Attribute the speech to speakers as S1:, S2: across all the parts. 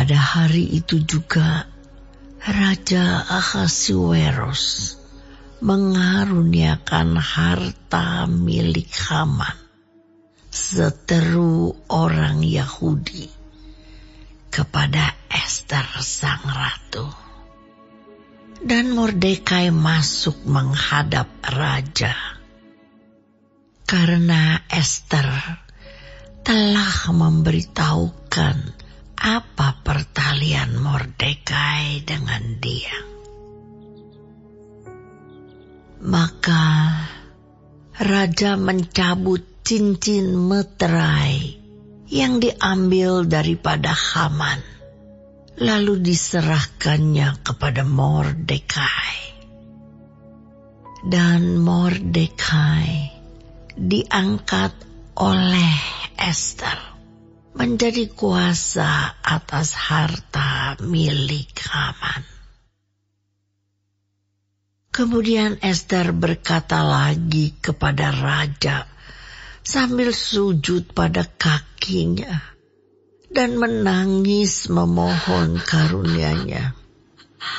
S1: Pada hari itu juga Raja Ahasuerus mengaruniakan harta milik Haman, seteru orang Yahudi, kepada Ester sang ratu. Dan Mordekai masuk menghadap raja, karena Ester telah memberitahukan apa pertalian Mordekai dengan dia. Maka raja mencabut cincin meterai yang diambil daripada Haman, lalu diserahkannya kepada Mordekai. Dan Mordekai diangkat oleh Ester menjadi kuasa atas harta milik Haman. Kemudian Ester berkata lagi kepada raja sambil sujud pada kakinya dan menangis memohon karunia-Nya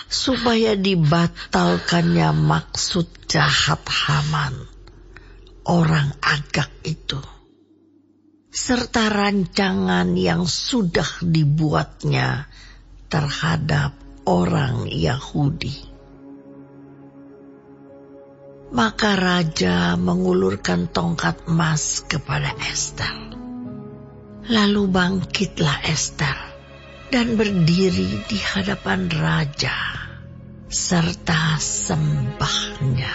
S1: supaya dibatalkannya maksud jahat Haman, orang Agag itu, serta rancangan yang sudah dibuatnya terhadap orang Yahudi. Maka raja mengulurkan tongkat emas kepada Ester. Lalu bangkitlah Ester dan berdiri di hadapan raja serta sembahnya.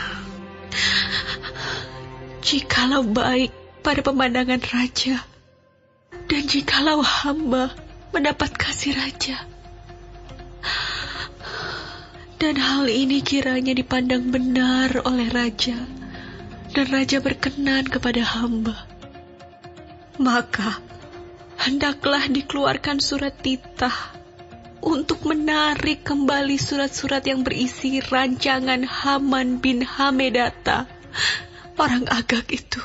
S2: Jikalau baik pada pemandangan raja, dan jikalau hamba mendapat kasih raja, dan hal ini kiranya dipandang benar oleh raja, dan raja berkenan kepada hamba, maka hendaklah dikeluarkan surat titah untuk menarik kembali surat-surat yang berisi rancangan Haman bin Hamedata, orang Agag itu,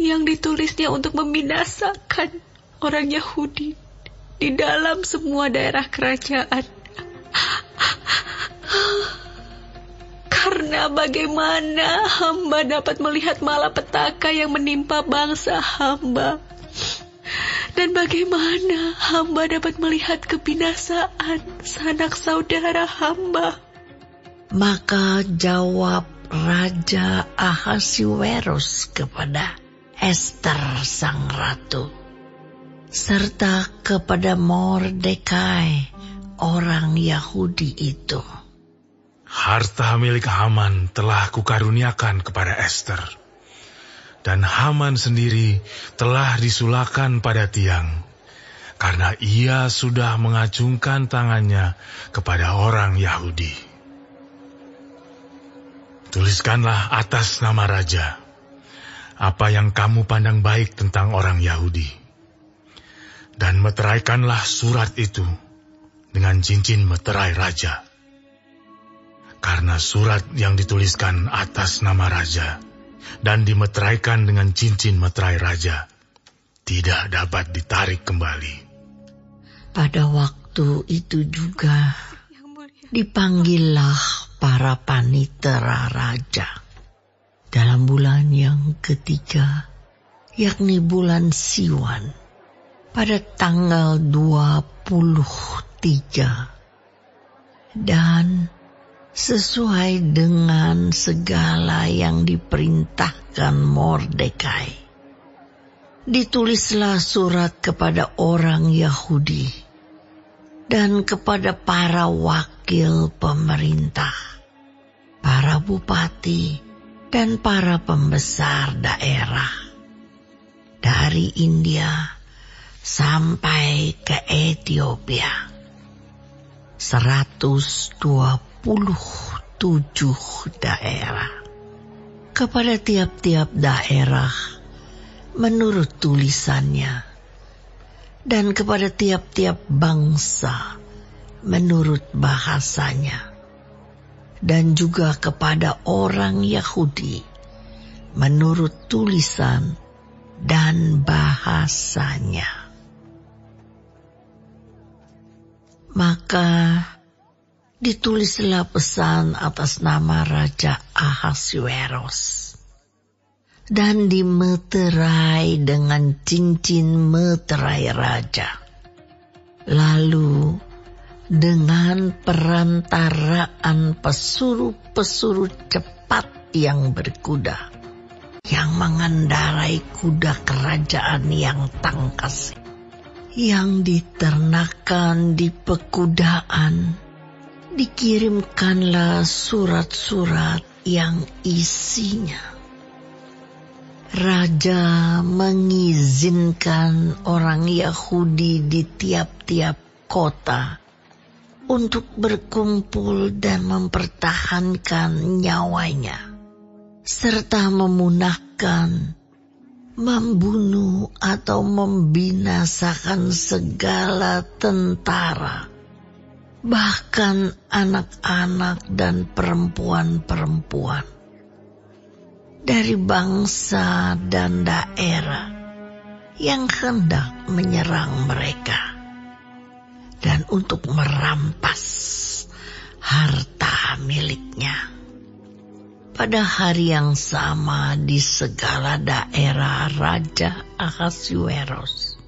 S2: yang ditulisnya untuk membinasakan orang Yahudi di dalam semua daerah kerajaan. Karena bagaimana hamba dapat melihat malapetaka yang menimpa bangsa hamba, dan bagaimana hamba dapat melihat kebinasaan sanak saudara hamba.
S1: Maka jawab Raja Ahasuerus kepada Ester sang ratu, serta kepada Mordekai orang Yahudi itu,
S3: harta milik Haman telah kukaruniakan kepada Ester, dan Haman sendiri telah disulahkan pada tiang, karena ia sudah mengacungkan tangannya kepada orang Yahudi. Tuliskanlah atas nama raja apa yang kamu pandang baik tentang orang Yahudi, dan meteraikanlah surat itu dengan cincin meterai raja. Karena surat yang dituliskan atas nama raja dan dimeteraikan dengan cincin meterai raja tidak dapat ditarik kembali.
S1: Pada waktu itu juga dipanggillah para panitera raja dalam bulan yang ketiga, yakni bulan Siwan, pada tanggal 23, dan sesuai dengan segala yang diperintahkan Mordekai, ditulislah surat kepada orang Yahudi dan kepada para wakil pemerintah, para bupati, dan para pembesar daerah dari India sampai ke Ethiopia, 127 daerah, kepada tiap-tiap daerah menurut tulisannya, dan kepada tiap-tiap bangsa menurut bahasanya, dan juga kepada orang Yahudi menurut tulisan dan bahasanya. Maka ditulislah pesan atas nama Raja Ahasuerus dan dimeterai dengan cincin meterai raja. Lalu dengan perantaraan pesuruh-pesuruh cepat yang berkuda, yang mengendarai kuda kerajaan yang tangkas, yang diternakan di pekudaan, dikirimkanlah surat-surat yang isinya Raja mengizinkan orang Yahudi di tiap-tiap kota untuk berkumpul dan mempertahankan nyawanya, serta memunahkan, membunuh atau membinasakan segala tentara, bahkan anak-anak dan perempuan-perempuan dari bangsa dan daerah yang hendak menyerang mereka, dan untuk merampas harta miliknya. Pada hari yang sama di segala daerah Raja Ahasuerus,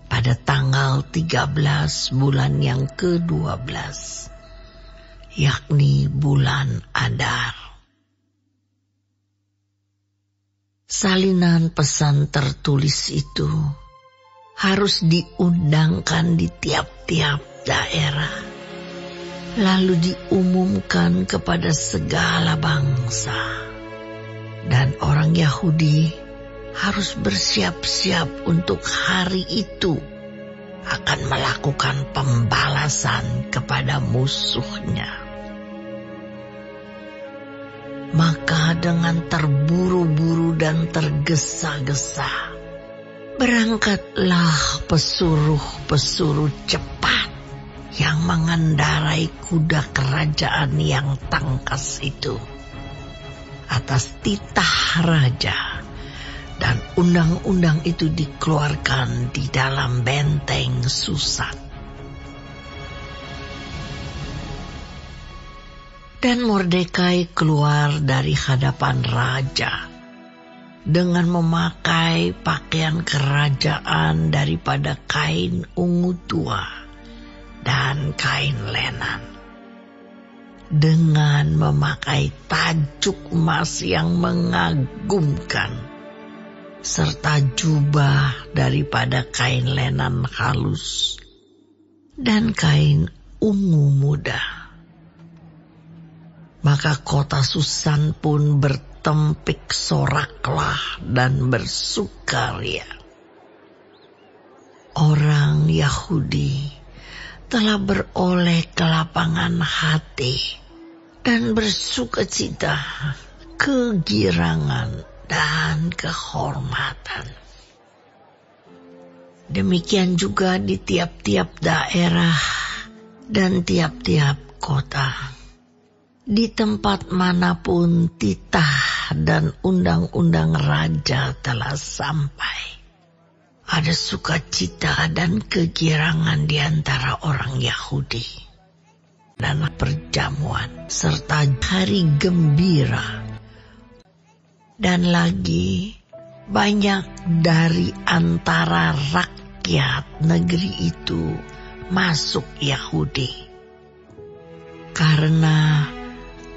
S1: pada tanggal 13 bulan yang ke-12, yakni bulan Adar. Salinan pesan tertulis itu harus diundangkan di tiap-tiap daerah, lalu diumumkan kepada segala bangsa. Dan orang Yahudi harus bersiap-siap untuk hari itu akan melakukan pembalasan kepada musuhnya. Maka dengan terburu-buru dan tergesa-gesa, berangkatlah pesuruh-pesuruh cepat yang mengendarai kuda kerajaan yang tangkas itu atas titah raja, dan undang-undang itu dikeluarkan di dalam benteng Susan. Dan Mordekai keluar dari hadapan raja dengan memakai pakaian kerajaan daripada kain ungu tua dan kain lenan, dengan memakai tajuk emas yang mengagumkan, serta jubah daripada kain lenan halus dan kain ungu muda. Maka kota Susan pun bertempik soraklah dan bersukaria. Orang Yahudi telah beroleh kelapangan hati dan bersukacita, kegirangan dan kehormatan. Demikian juga di tiap-tiap daerah dan tiap-tiap kota. Di tempat manapun titah dan undang-undang raja telah sampai, ada sukacita dan kegirangan di antara orang Yahudi, dan perjamuan serta hari gembira. Dan lagi banyak dari antara rakyat negeri itu masuk Yahudi, karena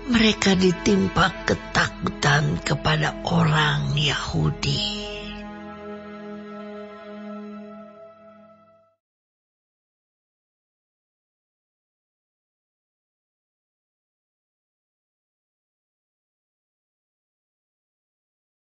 S1: mereka ditimpa ketakutan kepada orang Yahudi.